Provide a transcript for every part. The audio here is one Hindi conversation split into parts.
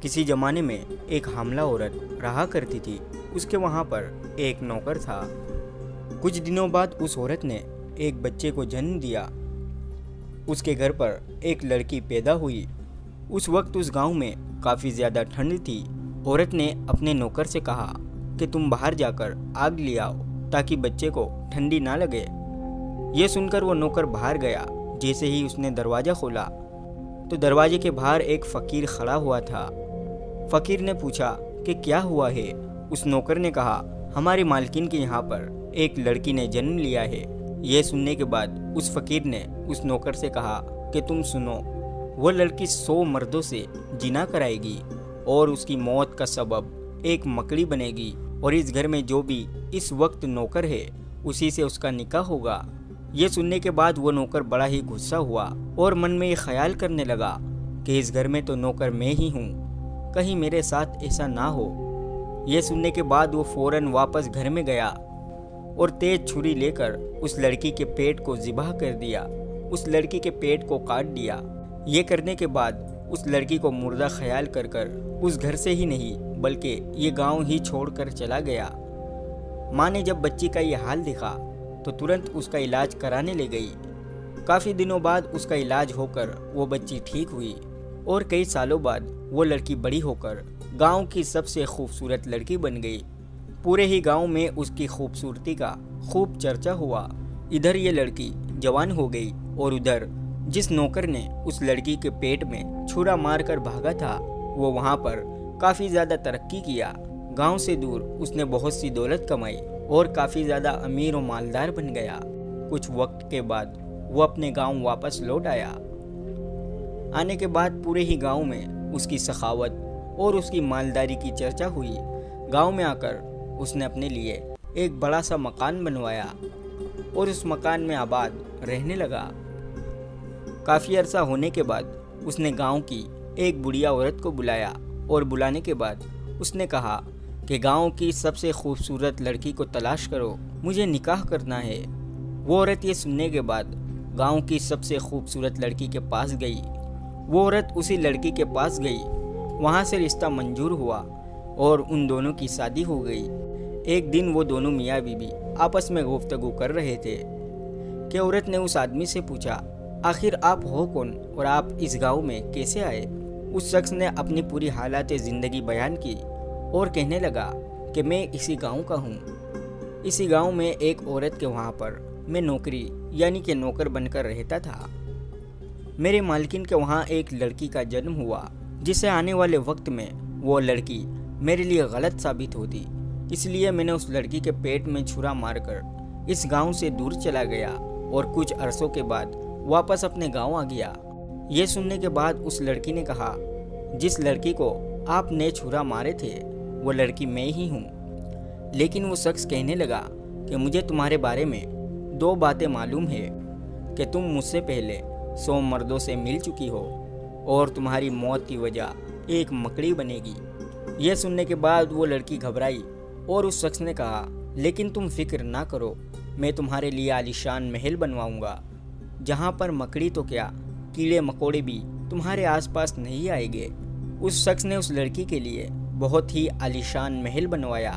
किसी ज़माने में एक हामला औरत रहा करती थी। उसके वहाँ पर एक नौकर था। कुछ दिनों बाद उस औरत ने एक बच्चे को जन्म दिया। उसके घर पर एक लड़की पैदा हुई। उस वक्त उस गांव में काफ़ी ज़्यादा ठंड थी। औरत ने अपने नौकर से कहा कि तुम बाहर जाकर आग ले आओ ताकि बच्चे को ठंडी ना लगे। ये सुनकर वो नौकर बाहर गया। जैसे ही उसने दरवाज़ा खोला तो दरवाजे के बाहर एक फ़कीर खड़ा हुआ था। फ़कीर ने पूछा कि क्या हुआ है। उस नौकर ने कहा, हमारी मालकिन के यहाँ पर एक लड़की ने जन्म लिया है। यह सुनने के बाद उस फ़कीर ने उस नौकर से कहा कि तुम सुनो, वो लड़की 100 मर्दों से जिना कराएगी और उसकी मौत का सबब एक मकड़ी बनेगी और इस घर में जो भी इस वक्त नौकर है उसी से उसका निकाह होगा। ये सुनने के बाद वो नौकर बड़ा ही गुस्सा हुआ और मन में ये ख्याल करने लगा कि इस घर में तो नौकर मैं ही हूँ, कहीं मेरे साथ ऐसा ना हो। ये सुनने के बाद वो फौरन वापस घर में गया और तेज छुरी लेकर उस लड़की के पेट को ज़िबाह कर दिया। उस लड़की के पेट को काट दिया। ये करने के बाद उस लड़की को मुर्दा ख्याल कर उस घर से ही नहीं बल्कि ये गांव ही छोड़कर चला गया। माँ ने जब बच्ची का ये हाल देखा तो तुरंत उसका इलाज कराने ले गई। काफ़ी दिनों बाद उसका इलाज होकर वो बच्ची ठीक हुई और कई सालों बाद वो लड़की बड़ी होकर गांव की सबसे खूबसूरत लड़की बन गई। पूरे ही गांव में उसकी खूबसूरती का खूब चर्चा हुआ। इधर ये लड़की जवान हो गई और उधर जिस नौकर ने उस लड़की के पेट में छुरा मारकर भागा था वो वहाँ पर काफ़ी ज़्यादा तरक्की किया। गांव से दूर उसने बहुत सी दौलत कमाई और काफ़ी ज़्यादा अमीर और मालदार बन गया। कुछ वक्त के बाद वो अपने गांव वापस लौट आया। आने के बाद पूरे ही गांव में उसकी सखावत और उसकी मालदारी की चर्चा हुई। गांव में आकर उसने अपने लिए एक बड़ा सा मकान बनवाया और उस मकान में आबाद रहने लगा। काफ़ी अरसा होने के बाद उसने गांव की एक बुढ़िया औरत को बुलाया और बुलाने के बाद उसने कहा कि गांव की सबसे खूबसूरत लड़की को तलाश करो, मुझे निकाह करना है। वो औरत ये सुनने के बाद गांव की सबसे खूबसूरत लड़की के पास गई। वो औरत उसी लड़की के पास गई। वहाँ से रिश्ता मंजूर हुआ और उन दोनों की शादी हो गई। एक दिन वो दोनों मियाँ बीबी आपस में गुफ्तगू कर रहे थे कि औरत ने उस आदमी से पूछा, आखिर आप हो कौन और आप इस गांव में कैसे आए। उस शख्स ने अपनी पूरी हालात ज़िंदगी बयान की और कहने लगा कि मैं इसी गांव का हूँ। इसी गांव में एक औरत के वहाँ पर मैं नौकरी यानी कि नौकर बनकर रहता था। मेरे मालकिन के वहाँ एक लड़की का जन्म हुआ जिसे आने वाले वक्त में वो लड़की मेरे लिए गलत साबित होती। इसलिए मैंने उस लड़की के पेट में छुरा मारकर इस गांव से दूर चला गया और कुछ अरसों के बाद वापस अपने गांव आ गया। ये सुनने के बाद उस लड़की ने कहा, जिस लड़की को आपने छुरा मारे थे वो लड़की मैं ही हूँ। लेकिन वो शख्स कहने लगा कि मुझे तुम्हारे बारे में 2 बातें मालूम है कि तुम मुझसे पहले 100 मर्दों से मिल चुकी हो और तुम्हारी मौत की वजह एक मकड़ी बनेगी। यह सुनने के बाद वो लड़की घबराई और उस शख्स ने कहा, लेकिन तुम फिक्र ना करो, मैं तुम्हारे लिए आलीशान महल बनवाऊंगा जहाँ पर मकड़ी तो क्या कीड़े मकोड़े भी तुम्हारे आसपास नहीं आएंगे। उस शख्स ने उस लड़की के लिए बहुत ही आलीशान महल बनवाया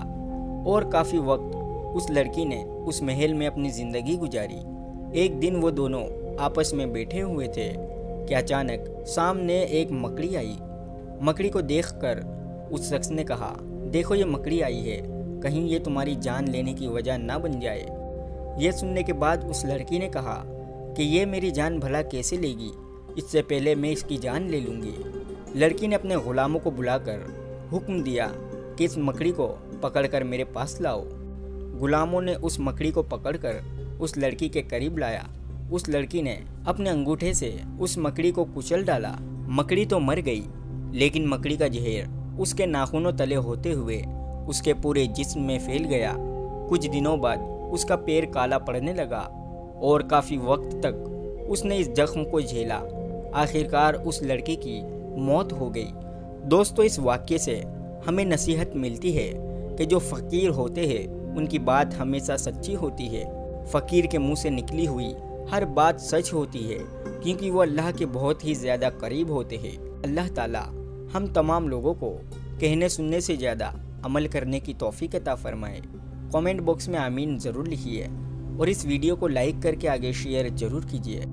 और काफ़ी वक्त उस लड़की ने उस महल में अपनी ज़िंदगी गुजारी। एक दिन वो दोनों आपस में बैठे हुए थे कि अचानक सामने एक मकड़ी आई। मकड़ी को देखकर उस शख्स ने कहा, देखो ये मकड़ी आई है, कहीं ये तुम्हारी जान लेने की वजह ना बन जाए। ये सुनने के बाद उस लड़की ने कहा कि ये मेरी जान भला कैसे लेगी, इससे पहले मैं इसकी जान ले लूँगी। लड़की ने अपने ग़ुलामों को बुलाकर हुक्म दिया कि इस मकड़ी को पकड़कर मेरे पास लाओ। ग़ुलामों ने उस मकड़ी को पकड़कर उस लड़की के करीब लाया। उस लड़की ने अपने अंगूठे से उस मकड़ी को कुचल डाला। मकड़ी तो मर गई, लेकिन मकड़ी का जहर उसके नाखूनों तले होते हुए उसके पूरे जिस्म में फैल गया। कुछ दिनों बाद उसका पैर काला पड़ने लगा और काफ़ी वक्त तक उसने इस जख्म को झेला। आखिरकार उस लड़की की मौत हो गई। दोस्तों, इस वाक़ये से हमें नसीहत मिलती है कि जो फ़कीर होते हैं उनकी बात हमेशा सच्ची होती है। फ़कीर के मुंह से निकली हुई हर बात सच होती है क्योंकि वो अल्लाह के बहुत ही ज़्यादा करीब होते हैं। अल्लाह ताला हम तमाम लोगों को कहने सुनने से ज़्यादा अमल करने की तौफीक अता फरमाए। कमेंट बॉक्स में आमीन ज़रूर लिखिए और इस वीडियो को लाइक करके आगे शेयर ज़रूर कीजिए।